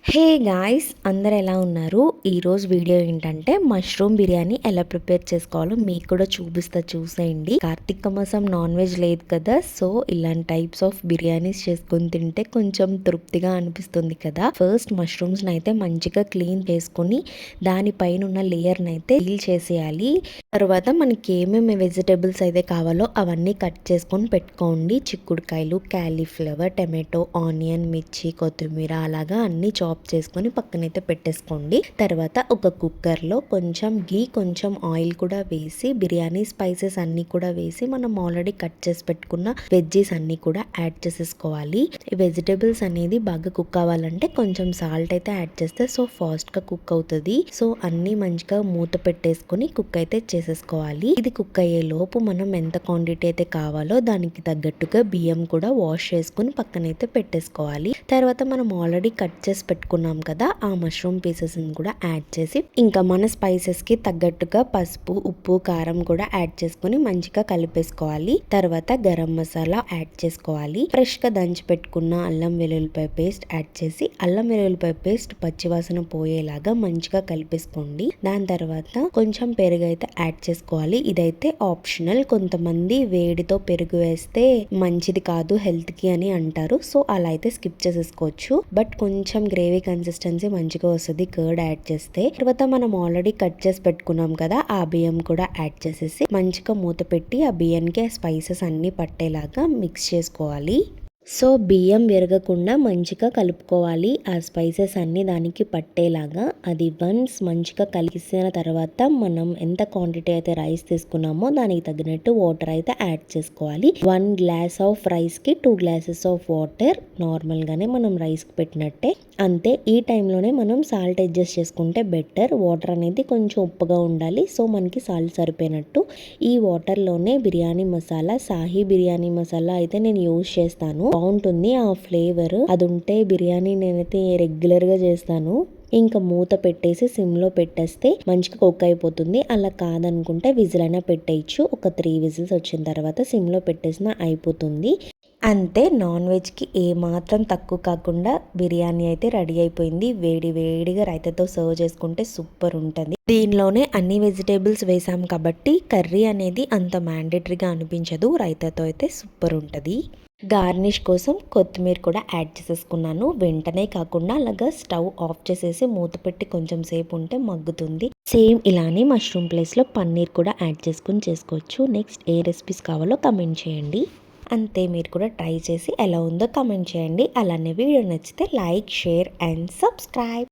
Hey guys, అందరు ఎలా ఉన్నారు? ఈరోజు వీడియో ఏంటంటే మష్రూమ్ బిర్యానీ ఎలా ప్రిపేర్ చేసుకోవాలో మీకు కూడా చూసేయండి. కార్తీక మాసం నాన్ వెజ్ లేదు కదా, సో ఇలాంటి టైప్స్ ఆఫ్ బిర్యానీస్ చేసుకొని తింటే కొంచెం తృప్తిగా అనిపిస్తుంది కదా. ఫస్ట్ మష్రూమ్స్ని అయితే మంచిగా క్లీన్ చేసుకొని దానిపైన ఉన్న లేయర్ని అయితే పీల్ చేసేయాలి. తర్వాత మనకి ఏమేమి వెజిటేబుల్స్ అయితే కావాలో అవన్నీ కట్ చేసుకొని పెట్టుకోండి. చిక్కుడుకాయలు, క్యాలీఫ్లవర్, టమాటో, ఆనియన్, మిర్చి, కొత్తిమీర అలాగా అన్ని చాప్ చేసుకొని పక్కనైతే పెట్టేసుకోండి. తర్వాత ఒక కుక్కర్లో కొంచెం గీ, కొంచెం ఆయిల్ కూడా వేసి బిర్యానీ స్పైసెస్ అన్ని కూడా వేసి మనం ఆల్రెడీ కట్ చేసి పెట్టుకున్న వెజ్జీస్ అన్ని కూడా యాడ్ చేసేసుకోవాలి. ఈ వెజిటేబుల్స్ అనేది బాగా కుక్ అవ్వాలంటే కొంచెం సాల్ట్ అయితే యాడ్ చేస్తే సో ఫాస్ట్ గా కుక్ అవుతుంది. సో అన్ని మంచిగా మూత పెట్టేసుకొని కుక్ అయితే చేసేసుకోవాలి. ఇది కుక్ అయ్యే లోపు మనం ఎంత క్వాంటిటీ అయితే కావాలో దానికి తగ్గట్టుగా బియ్యం కూడా వాష్ చేసుకుని పక్కనైతే పెట్టేసుకోవాలి. తర్వాత మనం ఆల్రెడీ కట్ చేసి పెట్టుకున్నాం కదా, ఆ మష్రూమ్ పీసెస్ కూడా యాడ్ చేసి ఇంకా మన స్పైసెస్ కి తగ్గట్టుగా పసుపు, ఉప్పు, కారం కూడా యాడ్ చేసుకుని మంచిగా కలిపేసుకోవాలి. తర్వాత గరం మసాలా యాడ్ చేసుకోవాలి. ఫ్రెష్ గా దంచి పెట్టుకున్న అల్లం వెల్లుల్లిపాయ పేస్ట్ యాడ్ చేసి అల్లం వెల్లుల్లిపాయ పేస్ట్ పచ్చివాసన పోయేలాగా మంచిగా కలిపేసుకోండి. దాని తర్వాత కొంచెం పెరుగు అయితే యాడ్ చేసుకోవాలి. ఇదైతే ఆప్షనల్. కొంతమంది వేడితో పెరుగు వేస్తే మంచిది కాదు హెల్త్ కి అని అంటారు, సో అలా అయితే స్కిప్ చేసేసుకోవచ్చు. బట్ కొంచెం గ్రేవీ కన్సిస్టెన్సీ మంచిగా వస్తుంది కర్డ్ యాడ్ చేస్తే. తర్వాత మనం ఆల్రెడీ కట్ చేసి పెట్టుకున్నాం కదా, ఆ బియ్యం కూడా యాడ్ చేసేసి మంచిగా మూత పెట్టి ఆ బియ్యానికి ఆ స్పైసెస్ అన్ని పట్టేలాగా మిక్స్ చేసుకోవాలి. సో బియ్యం విరగకుండా మంచిగా కలుపుకోవాలి. ఆ స్పైసెస్ అన్ని దానికి పట్టేలాగా. అది వన్స్ మంచిగా కలిసిన తర్వాత మనం ఎంత క్వాంటిటీ అయితే రైస్ తీసుకున్నామో దానికి తగినట్టు వాటర్ అయితే యాడ్ చేసుకోవాలి. 1 గ్లాస్ ఆఫ్ రైస్ కి 2 గ్లాసెస్ ఆఫ్ వాటర్, నార్మల్ గానే మనం రైస్ కి పెట్టినట్టే. అంతే. ఈ టైంలోనే మనం సాల్ట్ అడ్జస్ట్ చేసుకుంటే బెటర్. వాటర్ అనేది కొంచెం ఉప్పుగా ఉండాలి, సో మనకి సాల్ట్ సరిపోయినట్టు. ఈ వాటర్ లోనే బిర్యానీ మసాలా, సాహీ బిర్యానీ మసాలా అయితే నేను యూజ్ చేస్తాను. బాగుంటుంది ఆ ఫ్లేవర్. అది ఉంటే బిర్యానీ నేనైతే రెగ్యులర్ గా చేస్తాను. ఇంకా మూత పెట్టేసి సిమ్ లో పెట్టేస్తే మంచిగా కుక్ అయిపోతుంది. అలా కాదనుకుంటే విజిల్ అయినా పెట్టేయచ్చు. ఒక 3 విజిల్స్ వచ్చిన తర్వాత సిమ్ లో పెట్టేసినా అయిపోతుంది. అంతే. నాన్ వెజ్ కి ఏ మాత్రం తక్కువ కాకుండా బిర్యానీ అయితే రెడీ అయిపోయింది. వేడి వేడిగా రైతాతో సర్వ్ చేసుకుంటే సూపర్ ఉంటుంది. దీనిలోనే అన్ని వెజిటేబుల్స్ వేసాం కాబట్టి కర్రీ అనేది అంత మ్యాండేటరీగా అనిపించదు. రైతాతో అయితే సూపర్ ఉంటుంది. గార్నిష్ కోసం కొత్తిమీర కూడా యాడ్ చేసేసుకున్నాను. వెంటనే కాకుండా అలాగా స్టవ్ ఆఫ్ చేసేసి మూత పెట్టి కొంచెం సేపు ఉంటే మగ్గుతుంది. సేమ్ ఇలానే మష్రూమ్ ప్లేస్లో పన్నీర్ కూడా యాడ్ చేసుకుని చేసుకోవచ్చు. నెక్స్ట్ ఏ రెసిపీస్ కావాలో కమెంట్ చేయండి. అంతే. మీరు కూడా ట్రై చేసి ఎలా ఉందో కమెంట్ చేయండి. అలానే వీడియో నచ్చితే లైక్, షేర్ అండ్ సబ్స్క్రైబ్.